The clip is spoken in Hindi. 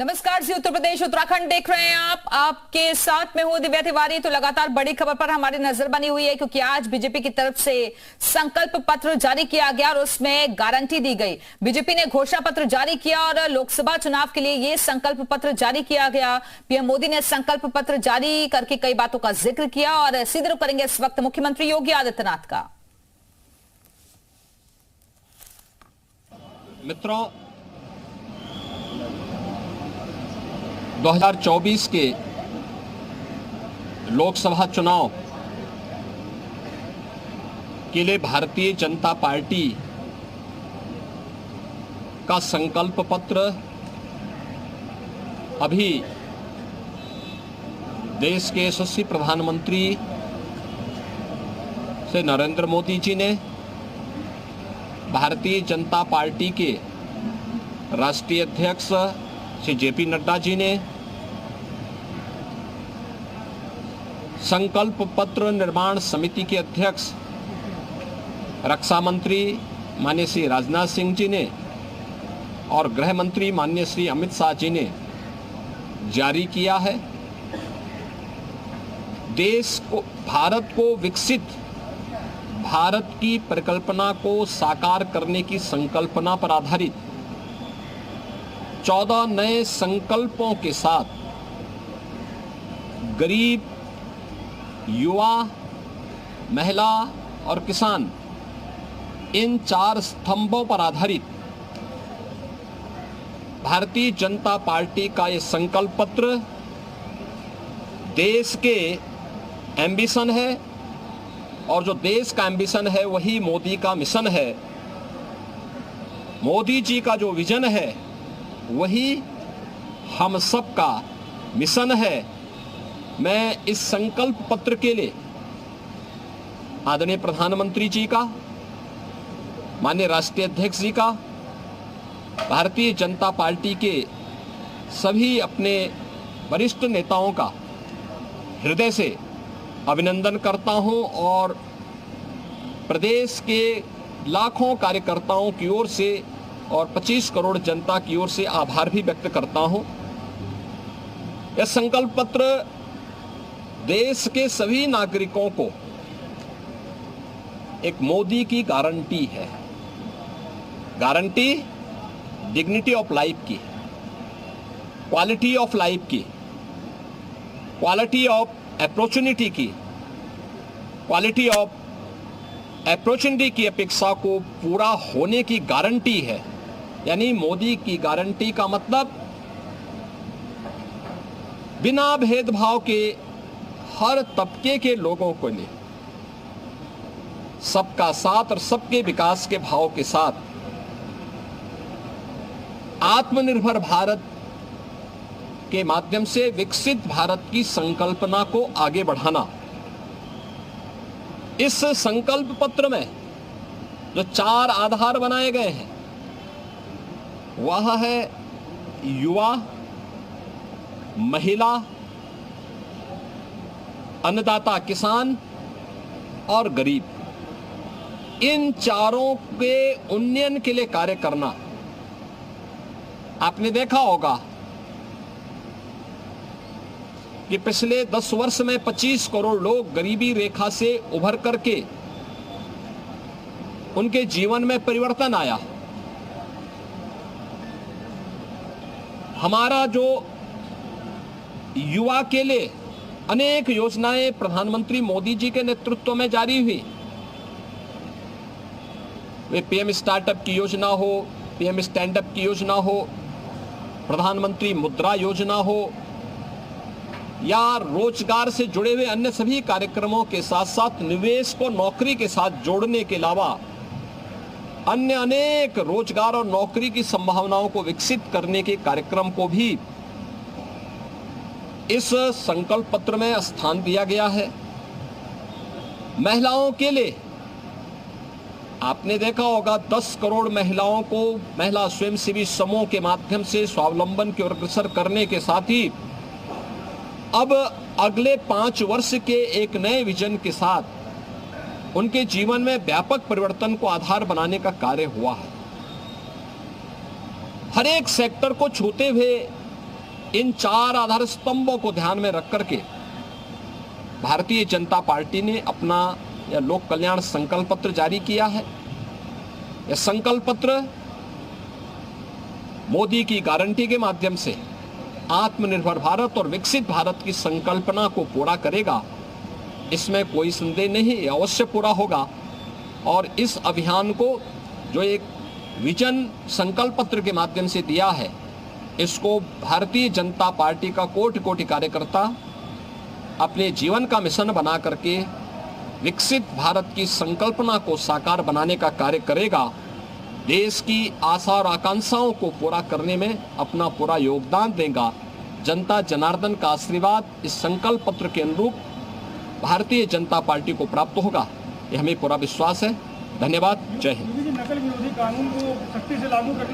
नमस्कार जी, उत्तर प्रदेश उत्तराखंड देख रहे हैं आप। आपके साथ में हूं दिव्या तिवारी। तो लगातार बड़ी खबर पर हमारी नजर बनी हुई है, क्योंकि आज बीजेपी की तरफ से संकल्प पत्र जारी किया गया और उसमें गारंटी दी गई। बीजेपी ने घोषणा पत्र जारी किया और लोकसभा चुनाव के लिए यह संकल्प पत्र जारी किया गया। पीएम मोदी ने संकल्प पत्र जारी करके कई बातों का जिक्र किया और सीधे रुख करेंगे इस वक्त मुख्यमंत्री योगी आदित्यनाथ का। मित्रों, 2024 के लोकसभा चुनाव के लिए भारतीय जनता पार्टी का संकल्प पत्र अभी देश के यशस्वी प्रधानमंत्री से नरेंद्र मोदी जी ने, भारतीय जनता पार्टी के राष्ट्रीय अध्यक्ष श्री जेपी नड्डा जी ने, संकल्प पत्र निर्माण समिति के अध्यक्ष रक्षा मंत्री माननीय श्री राजनाथ सिंह जी ने और गृह मंत्री माननीय श्री अमित शाह जी ने जारी किया है। देश को, भारत को विकसित भारत की परिकल्पना को साकार करने की संकल्पना पर आधारित 14 नए संकल्पों के साथ गरीब, युवा, महिला और किसान, इन 4 स्तंभों पर आधारित भारतीय जनता पार्टी का ये संकल्प पत्र देश के एम्बिशन है, और जो देश का एम्बिशन है वही मोदी का मिशन है। मोदी जी का जो विजन है वही हम सब का मिशन है। मैं इस संकल्प पत्र के लिए आदरणीय प्रधानमंत्री जी का, माननीय राष्ट्रीय अध्यक्ष जी का, भारतीय जनता पार्टी के सभी अपने वरिष्ठ नेताओं का हृदय से अभिनंदन करता हूं और प्रदेश के लाखों कार्यकर्ताओं की ओर से और 25 करोड़ जनता की ओर से आभार भी व्यक्त करता हूं। यह संकल्प पत्र देश के सभी नागरिकों को एक मोदी की गारंटी है। गारंटी डिग्निटी ऑफ लाइफ की, क्वालिटी ऑफ लाइफ की, क्वालिटी ऑफ अपॉर्चुनिटी की, क्वालिटी ऑफ अपॉर्चुनिटी की अपेक्षा को पूरा होने की गारंटी है। यानी मोदी की गारंटी का मतलब बिना भेदभाव के हर तबके के लोगों को लिए सबका साथ और सबके विकास के भाव के साथ आत्मनिर्भर भारत के माध्यम से विकसित भारत की संकल्पना को आगे बढ़ाना। इस संकल्प पत्र में जो 4 आधार बनाए गए हैं वह है युवा, महिला, अन्नदाता किसान और गरीब। इन चारों के उन्नयन के लिए कार्य करना। आपने देखा होगा कि पिछले 10 वर्ष में 25 करोड़ लोग गरीबी रेखा से उभर करके उनके जीवन में परिवर्तन आया। हमारा जो युवा के लिए अनेक योजनाएं प्रधानमंत्री मोदी जी के नेतृत्व में जारी हुई, वे पीएम स्टार्टअप की योजना हो, पीएम स्टैंडअप की योजना हो, प्रधानमंत्री मुद्रा योजना हो, या रोजगार से जुड़े हुए अन्य सभी कार्यक्रमों के साथ साथ निवेश को नौकरी के साथ जोड़ने के अलावा अन्य अनेक रोजगार और नौकरी की संभावनाओं को विकसित करने के कार्यक्रम को भी इस संकल्प पत्र में स्थान दिया गया है। महिलाओं के लिए आपने देखा होगा 10 करोड़ महिलाओं को महिला स्वयंसेवी समूह के माध्यम से स्वावलंबन की ओर अग्रसर करने के साथ ही अब अगले 5 वर्ष के एक नए विजन के साथ उनके जीवन में व्यापक परिवर्तन को आधार बनाने का कार्य हुआ है। हर एक सेक्टर को छूते हुए इन 4 आधार स्तंभों को ध्यान में रख करके भारतीय जनता पार्टी ने अपना यह लोक कल्याण संकल्प पत्र जारी किया है। यह संकल्प पत्र मोदी की गारंटी के माध्यम से आत्मनिर्भर भारत और विकसित भारत की संकल्पना को पूरा करेगा, इसमें कोई संदेह नहीं, अवश्य पूरा होगा। और इस अभियान को जो एक विजन संकल्प पत्र के माध्यम से दिया है, इसको भारतीय जनता पार्टी का कोटि कोटि कार्यकर्ता अपने जीवन का मिशन बना करके विकसित भारत की संकल्पना को साकार बनाने का कार्य करेगा। देश की आशा और आकांक्षाओं को पूरा करने में अपना पूरा योगदान देगा। जनता जनार्दन का आशीर्वाद इस संकल्प पत्र के अनुरूप भारतीय जनता पार्टी को प्राप्त होगा, यह हमें पूरा विश्वास है। धन्यवाद। जय हिंद। नकल विरोधी कानून को सख्ती से लागू करने